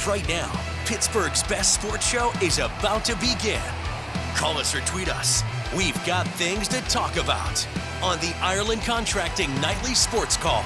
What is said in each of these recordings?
Right now, Pittsburgh's best sports show is about to begin. Call us or tweet us. We've got things to talk about on the Ireland Contracting Nightly Sports Call.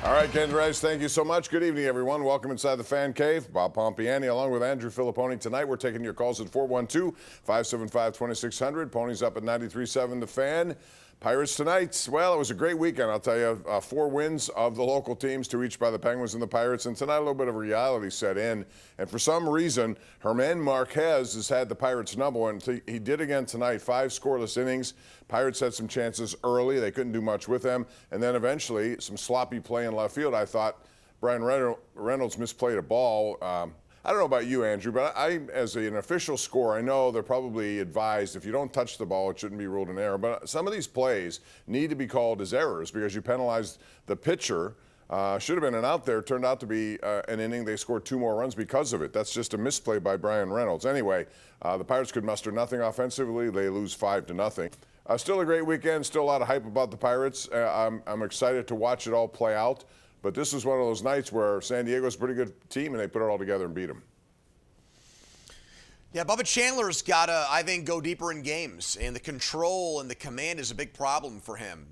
All right, Ken Rice, thank you so much. Good evening, everyone. Welcome inside the Fan Cave. Bob Pompeani along with Andrew Fillipponi. Tonight, we're taking your calls at 412-575-2600. Ponies up at 93.7 The Fan. Pirates tonight, well, it was a great weekend, I'll tell you. 4 wins of the local teams, 2 each by the Penguins and the Pirates. And tonight, a little bit of reality set in. And for some reason, Germán Marquez has had the Pirates number, and he did again tonight. 5 scoreless innings. Pirates had some chances early. They couldn't do much with them. And then eventually, some sloppy play in left field. I thought Brian Reynolds misplayed a ball. I don't know about you, Andrew, but I, as an official scorer, I know they're probably advised if you don't touch the ball, it shouldn't be ruled an error. But some of these plays need to be called as errors because you penalized the pitcher. Should have been an out there. Turned out to be an inning. They scored 2 more runs because of it. That's just a misplay by Brian Reynolds. Anyway, the Pirates could muster nothing offensively. They lose 5-0. Still a great weekend. Still a lot of hype about the Pirates. I'm excited to watch it all play out. But this was one of those nights where San Diego's a pretty good team, and they put it all together and beat them. Yeah, Bubba Chandler's got to, I think, go deeper in games. And the control and the command is a big problem for him.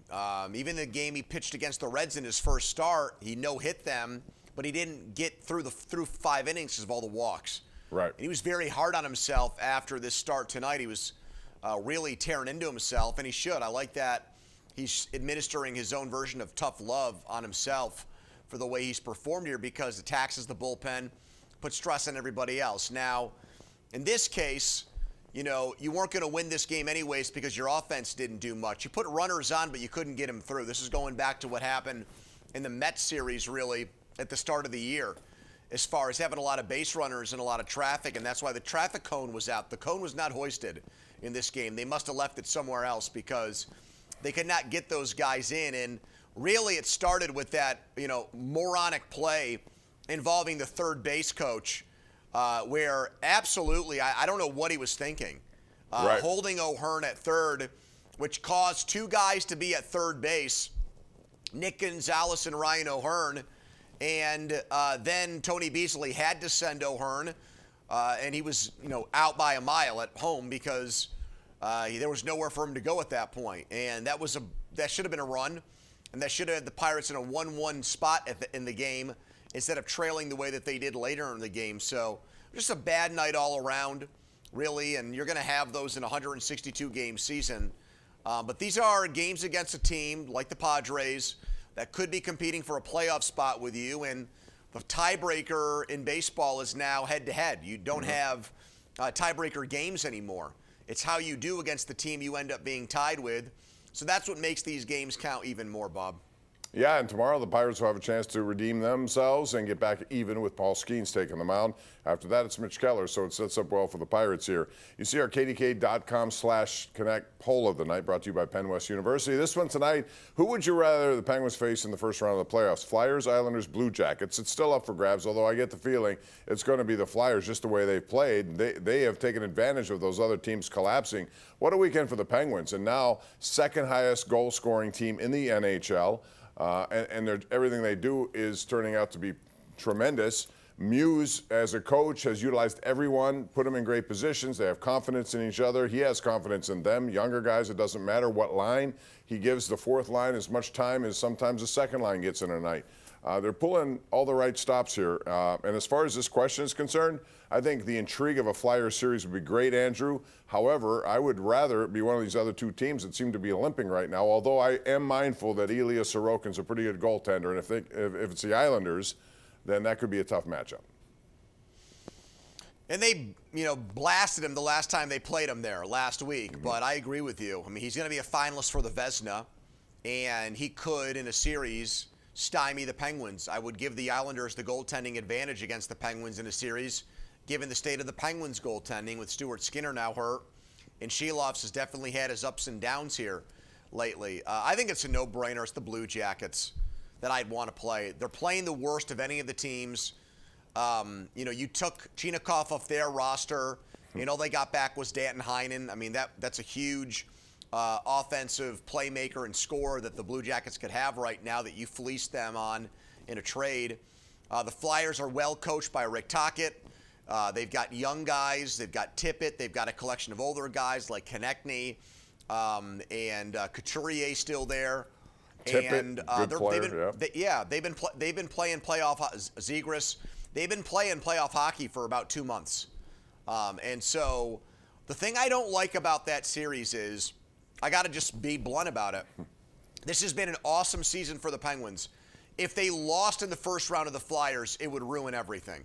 Even the game he pitched against the Reds in his first start, he no-hit them, but he didn't get through 5 innings because of all the walks. Right. And he was very hard on himself after this start tonight. He was really tearing into himself, and he should. I like that he's administering his own version of tough love on himself for the way he's performed here because it taxes the bullpen, puts stress on everybody else. Now, in this case, you know, you weren't going to win this game anyways because your offense didn't do much. You put runners on, but you couldn't get them through. This is going back to what happened in the Mets series, really, at the start of the year, as far as having a lot of base runners and a lot of traffic, and that's why the traffic cone was out. The cone was not hoisted in this game. They must have left it somewhere else because they could not get those guys in, and really, it started with that, moronic play involving the third base coach, where absolutely, I don't know what he was thinking. Right. Holding O'Hearn at third, which caused 2 guys to be at third base, Nick Gonzalez and Ryan O'Hearn, and then Tony Beasley had to send O'Hearn, and he was, out by a mile at home because there was nowhere for him to go at that point, and that should have been a run. And that should have had the Pirates in a 1-1 spot in the game instead of trailing the way that they did later in the game. So just a bad night all around, really, and you're going to have those in a 162-game season. But these are games against a team like the Padres that could be competing for a playoff spot with you, and the tiebreaker in baseball is now head-to-head. You don't have tiebreaker games anymore. It's how you do against the team you end up being tied with. So that's what makes these games count even more, Bob. Yeah, and tomorrow the Pirates will have a chance to redeem themselves and get back even with Paul Skeens taking the mound. After that, it's Mitch Keller, so it sets up well for the Pirates here. You see our KDKA.com/connect poll of the night brought to you by Penn West University. This one tonight, who would you rather the Penguins face in the first round of the playoffs? Flyers, Islanders, Blue Jackets. It's still up for grabs, although I get the feeling it's going to be the Flyers just the way they've played. They have taken advantage of those other teams collapsing. What a weekend for the Penguins, and now second highest goal-scoring team in the NHL. And everything they do is turning out to be tremendous. Muse, as a coach, has utilized everyone, put them in great positions. They have confidence in each other. He has confidence in them. Younger guys, it doesn't matter what line. He gives the fourth line as much time as sometimes the second line gets in a night. They're pulling all the right stops here. And as far as this question is concerned, I think the intrigue of a Flyers series would be great, Andrew. However, I would rather it be one of these other 2 teams that seem to be limping right now, although I am mindful that Ilya Sorokin's a pretty good goaltender. And if it's the Islanders, then that could be a tough matchup. And they, blasted him the last time they played him there last week. But I agree with you. I mean, he's going to be a finalist for the Vezina, and he could, in a series, stymie the Penguins. I would give the Islanders the goaltending advantage against the Penguins in a series, given the state of the Penguins' goaltending with Stuart Skinner now hurt. And Shelovs has definitely had his ups and downs here lately. I think it's a no-brainer. It's the Blue Jackets that I'd want to play. They're playing the worst of any of the teams. You took Chinakhov off their roster. All they got back was Danton Heinen. I mean, that's a huge offensive playmaker and scorer that the Blue Jackets could have right now that you fleeced them on in a trade. The Flyers are well coached by Rick Tocchet. They've got young guys. They've got Tippett. They've got a collection of older guys like Konechny and Couturier still there. Tippett, and good player, they've been playing playoff Zegras. They've been playing playoff hockey for about 2 months. And so the thing I don't like about that series is, I got to just be blunt about it. This has been an awesome season for the Penguins. If they lost in the first round of the Flyers, it would ruin everything.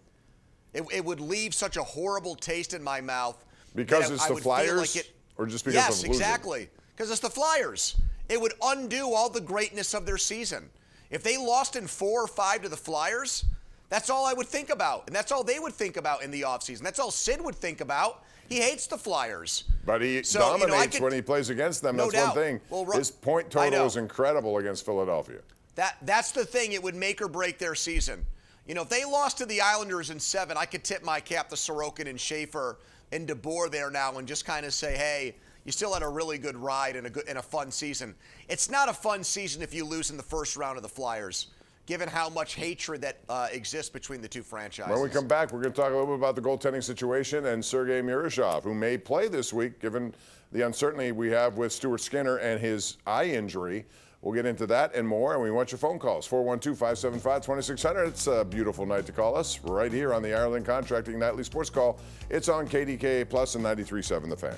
It would leave such a horrible taste in my mouth. Because it's the Flyers? Or just because yes, of losing? exactly. Because it's the Flyers. It would undo all the greatness of their season. If they lost in 4 or 5 to the Flyers, that's all I would think about. And that's all they would think about in the offseason. That's all Sid would think about. He hates the Flyers. But he dominates when he plays against them. No That's doubt. one thing. Well, his point total is incredible against Philadelphia. That's the thing. It would make or break their season. You know, if they lost to the Islanders in 7, I could tip my cap to Sorokin and Schaefer and DeBoer there now and just kind of say, hey, you still had a really good ride and a fun season. It's not a fun season if you lose in the first round of the Flyers, given how much hatred that exists between the two franchises. When we come back, we're going to talk a little bit about the goaltending situation and Sergei Miroshov, who may play this week, given the uncertainty we have with Stuart Skinner and his eye injury. We'll get into that and more, and we want your phone calls. 412-575-2600. It's a beautiful night to call us right here on the Ireland Contracting Nightly Sports Call. It's on KDKA Plus and 93.7 The Fan.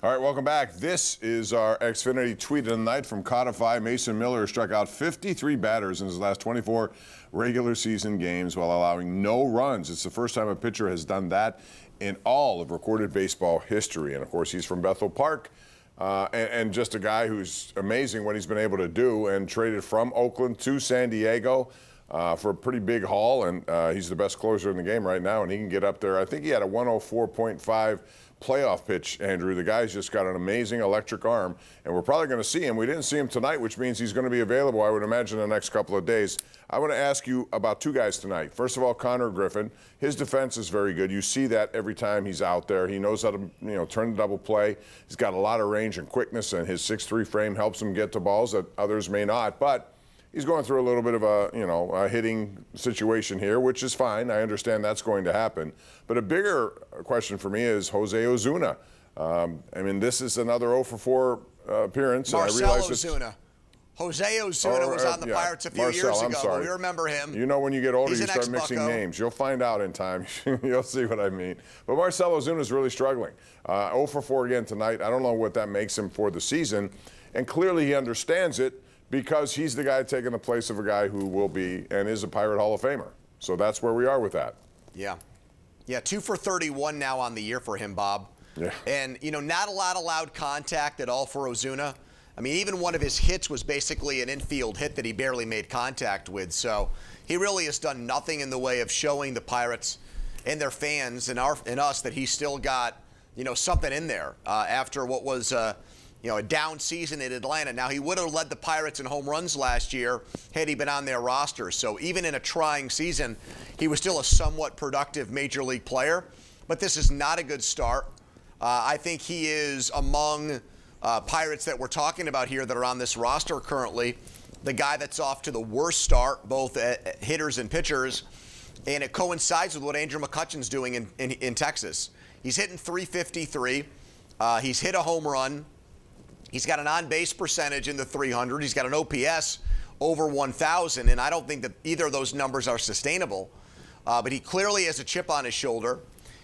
All right, welcome back. This is our Xfinity tweet of the night from Codify. Mason Miller struck out 53 batters in his last 24 regular season games while allowing no runs. It's the first time a pitcher has done that in all of recorded baseball history. And, of course, he's from Bethel Park and just a guy who's amazing what he's been able to do, and traded from Oakland to San Diego for a pretty big haul. And he's the best closer in the game right now, and he can get up there. I think he had a 104.5 playoff pitch, Andrew. The guy's just got an amazing electric arm, and we're probably going to see him. We didn't see him tonight, which means he's going to be available, I would imagine, in the next couple of days. I want to ask you about 2 guys tonight. First of all, Connor Griffin. His defense is very good. You see that every time he's out there. He knows how to, turn the double play. He's got a lot of range and quickness, and his 6'3" frame helps him get to balls that others may not. But he's going through a little bit of a hitting situation here, which is fine. I understand that's going to happen. But a bigger question for me is Jose Ozuna. This is another 0 for 4 appearance. Marcell Ozuna. Jose Ozuna was on the Pirates a few years ago. Sorry. We remember him. You know, when you get older, He's you start mixing names. You'll find out in time. You'll see what I mean. But Marcell Ozuna is really struggling. 0 for 4 again tonight. I don't know what that makes him for the season. And clearly he understands it, because he's the guy taking the place of a guy who will be and is a Pirate Hall of Famer. So that's where we are with that. Yeah. 2 for 31 now on the year for him, Bob. Yeah. And, not a lot of loud contact at all for Ozuna. Even one of his hits was basically an infield hit that he barely made contact with. So he really has done nothing in the way of showing the Pirates and their fans and us that he's still got, something in there after what was a down season in Atlanta. Now, he would have led the Pirates in home runs last year had he been on their roster. So even in a trying season, he was still a somewhat productive major league player. But this is not a good start. I think he is among Pirates that we're talking about here that are on this roster currently, the guy that's off to the worst start, both hitters and pitchers. And it coincides with what Andrew McCutchen's doing in Texas. He's hitting .353. He's hit a home run. He's got an on-base percentage in the 300. He's got an OPS over 1,000, and I don't think that either of those numbers are sustainable. But he clearly has a chip on his shoulder.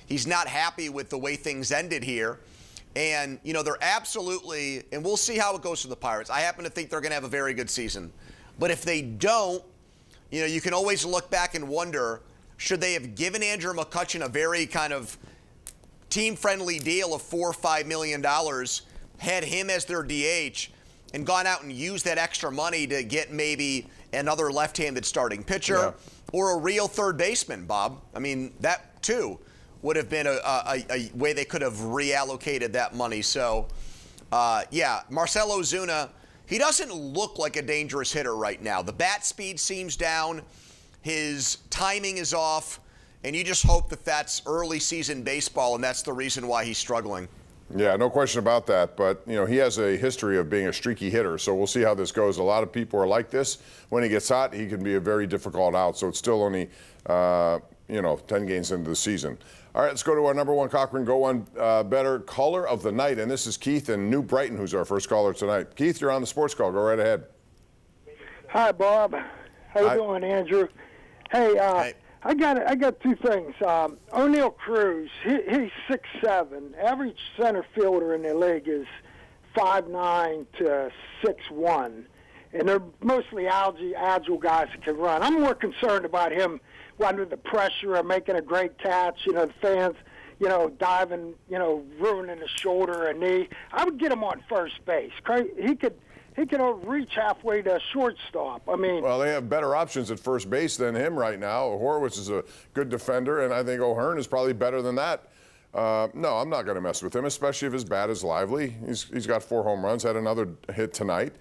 He's not happy with the way things ended here. And, they're absolutely, and we'll see how it goes for the Pirates. I happen to think they're going to have a very good season. But if they don't, you can always look back and wonder, should they have given Andrew McCutchen a very kind of team-friendly deal of $4 or $5 million, had him as their DH, and gone out and used that extra money to get maybe another left-handed starting pitcher or a real third baseman, Bob? That, too, would have been a way they could have reallocated that money. So, Marcell Ozuna, he doesn't look like a dangerous hitter right now. The bat speed seems down. His timing is off. And you just hope that that's early season baseball, and that's the reason why he's struggling. Yeah, no question about that. But, you know, he has a history of being a streaky hitter, so we'll see how this goes. A lot of people are like this. When he gets hot, he can be a very difficult out. So it's still only, 10 games into the season. All right, let's go to our number one Cochran Go One Better caller of the night. And this is Keith in New Brighton, who's our first caller tonight. Keith, you're on the sports call. Go right ahead. Hi, Bob. How you doing, Andrew? Hey, Hey. I got two things. O'Neal Cruz, he's 6'7". Average center fielder in the league is 5'9" to 6'1", and they're mostly agile guys that can run. I'm more concerned about him under the pressure of making a great catch. You know, the fans, diving, ruining a shoulder or knee. I would get him on first base. He could reach halfway to shortstop. I mean, well, they have better options at first base than him right now. Horwitz is a good defender, and I think O'Hearn is probably better than that. No, I'm not going to mess with him, especially if his bat is lively. He's got 4 home runs, had another hit tonight.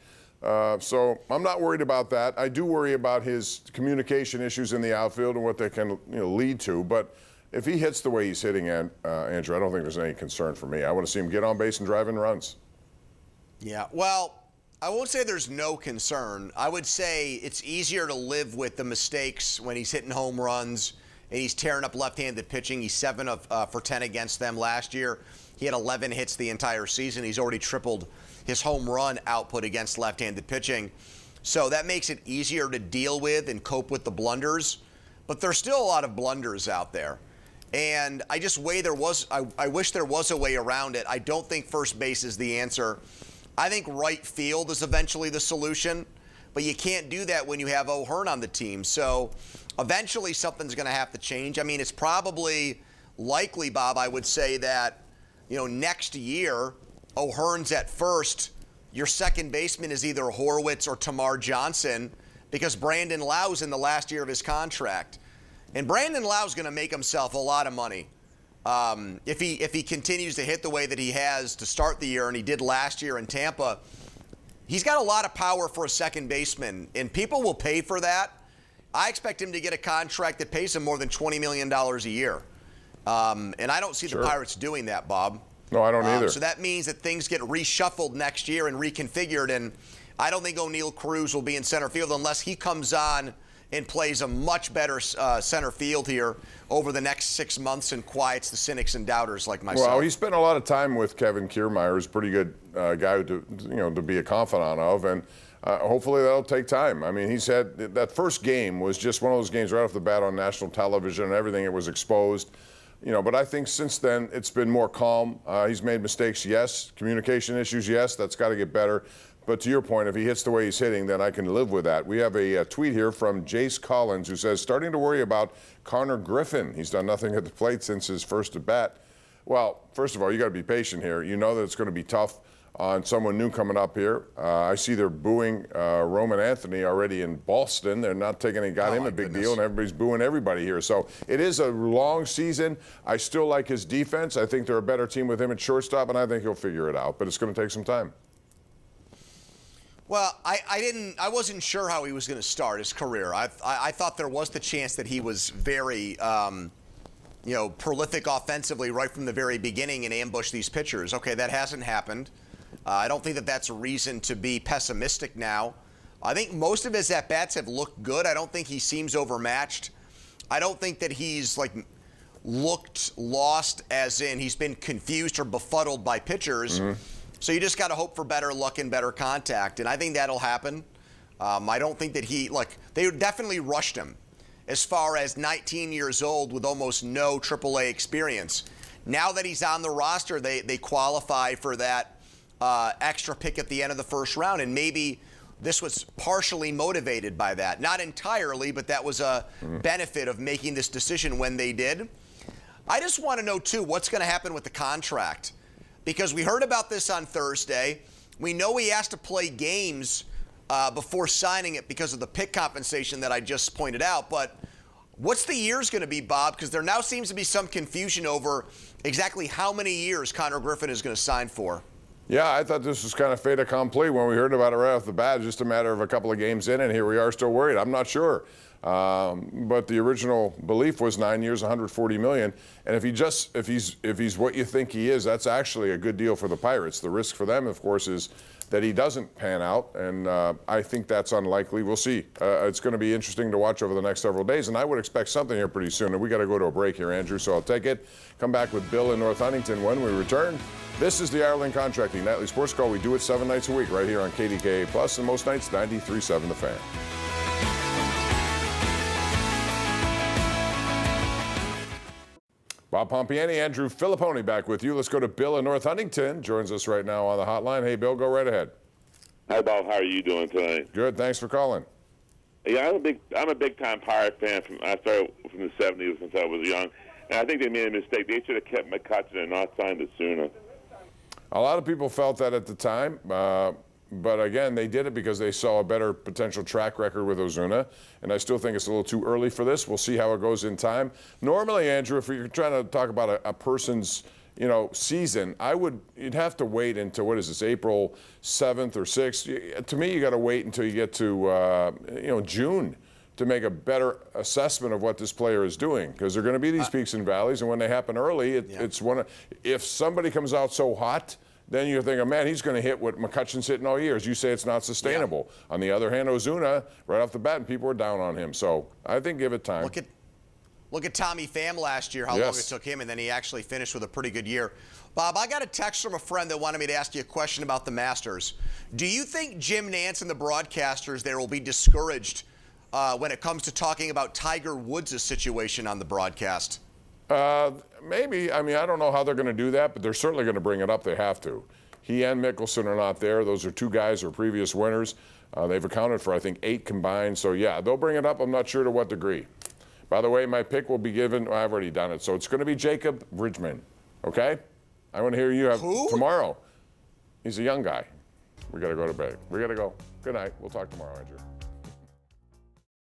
So I'm not worried about that. I do worry about his communication issues in the outfield and what they can lead to. But if he hits the way he's hitting, Andrew, I don't think there's any concern for me. I want to see him get on base and drive in runs. Yeah, well, I won't say there's no concern. I would say it's easier to live with the mistakes when he's hitting home runs and he's tearing up left-handed pitching. He's 7 for 10 against them last year. He had 11 hits the entire season. He's already tripled his home run output against left-handed pitching. So that makes it easier to deal with and cope with the blunders. But there's still a lot of blunders out there. And I just I wish there was a way around it. I don't think first base is the answer. I think right field is eventually the solution, but you can't do that when you have O'Hearn on the team. So eventually something's going to have to change. I mean, it's probably likely, Bob, I would say that, next year, O'Hearn's at first. Your second baseman is either Horwitz or Tamar Johnson because Brandon Lau's in the last year of his contract. And Brandon Lau's going to make himself a lot of money. If he continues to hit the way that he has to start the year and he did last year in Tampa, he's got a lot of power for a second baseman, and people will pay for that. I expect him to get a contract that pays him more than $20 million a year. And I don't see the Pirates doing that, Bob. No, I don't either. So that means that things get reshuffled next year and reconfigured, and I don't think O'Neal Cruz will be in center field unless he comes on and plays a much better center field here over the next 6 months and quiets the cynics and doubters like myself. Well, he spent a lot of time with Kevin Kiermaier, who's a pretty good guy to be a confidant of, and hopefully that'll take time. I mean, he's had that first game was just one of those games right off the bat on national television and everything. It was exposed, but I think since then it's been more calm. He's made mistakes, yes. Communication issues, yes. That's got to get better. But to your point, if he hits the way he's hitting, then I can live with that. We have a tweet here from Jace Collins who says, starting to worry about Connor Griffin. He's done nothing at the plate since his first at bat. Well, first of all, you got to be patient here. You know that it's going to be tough on someone new coming up here. I see they're booing Roman Anthony already in Boston. They're not taking it, got him a big deal, and everybody's booing everybody here. So it is a long season. I still like his defense. I think they're a better team with him at shortstop, and I think he'll figure it out. But it's going to take some time. Well, I wasn't sure how he was going to start his career. I thought there was the chance that he was very, prolific offensively right from the very beginning and ambush these pitchers. Okay, that hasn't happened. I don't think that that's a reason to be pessimistic now. I think most of his at-bats have looked good. I don't think he seems overmatched. I don't think that he's looked lost as in he's been confused or befuddled by pitchers. Mm-hmm. So you just got to hope for better luck and better contact, and I think that'll happen. I don't think that they definitely rushed him as far as 19 years old with almost no AAA experience. Now that he's on the roster, they qualify for that extra pick at the end of the first round, and maybe this was partially motivated by that. Not entirely, but that was a benefit of making this decision when they did. I just want to know, too, what's going to happen with the contract. Because we heard about this on Thursday. We know he has to play games before signing it because of the pick compensation that I just pointed out. But what's the years going to be, Bob? Because there now seems to be some confusion over exactly how many years Connor Griffin is going to sign for. Yeah, I thought this was kind of fait accompli when we heard about it right off the bat. Just a matter of a couple of games in, and here we are still worried. I'm not sure. But the original belief was 9 years, 140 million. And if he's what you think he is, that's actually a good deal for the Pirates. The risk for them, of course, is that he doesn't pan out, and I think that's unlikely. We'll see. It's going to be interesting to watch over the next several days, and I would expect something here pretty soon. And we got to go to a break here, Andrew, so I'll take it. Come back with Bill in North Huntington when we return. This is the Ireland Contracting Nightly Sports Call. We do it 7 nights a week right here on KDKA+, and most nights 93.7 The Fan. Bob Pompeani, Andrew Fillipponi back with you. Let's go to Bill in North Huntington. Joins us right now on the hotline. Hey, Bill, go right ahead. Hi, Bob. How are you doing tonight? Good. Thanks for calling. Yeah, I'm a big-time Pirate fan. I started from the 70s since I was young, and I think they made a mistake. They should have kept McCutchen and not signed it sooner. A lot of people felt that at the time, but again, they did it because they saw a better potential track record with Ozuna, and I still think it's a little too early for this. We'll see how it goes in time. Normally, Andrew, if you're trying to talk about a person's season, you'd have to wait until, what is this, April 7th or 6th? To me, you got to wait until you get to June to make a better assessment of what this player is doing, because there are going to be these peaks and valleys, and when they happen early, it's if somebody comes out so hot, then you're thinking, man, he's going to hit what McCutchen's hitting all year. As you say, it's not sustainable. Yeah. On the other hand, Ozuna, right off the bat, and people are down on him. So I think give it time. Look at Tommy Pham last year, how long it took him, and then he actually finished with a pretty good year. Bob, I got a text from a friend that wanted me to ask you a question about the Masters. Do you think Jim Nantz and the broadcasters there will be discouraged when it comes to talking about Tiger Woods' situation on the broadcast? Maybe. I mean, I don't know how they're going to do that, but they're certainly going to bring it up. They have to. He and Mickelson are not there. Those are two guys who are previous winners. They've accounted for, I think, 8 combined. So, yeah, they'll bring it up. I'm not sure to what degree. By the way, my pick will be given. Well, I've already done it. So it's going to be Jacob Bridgman. Okay? I want to hear you have tomorrow. He's a young guy. We got to go to bed. We got to go. Good night. We'll talk tomorrow, Andrew.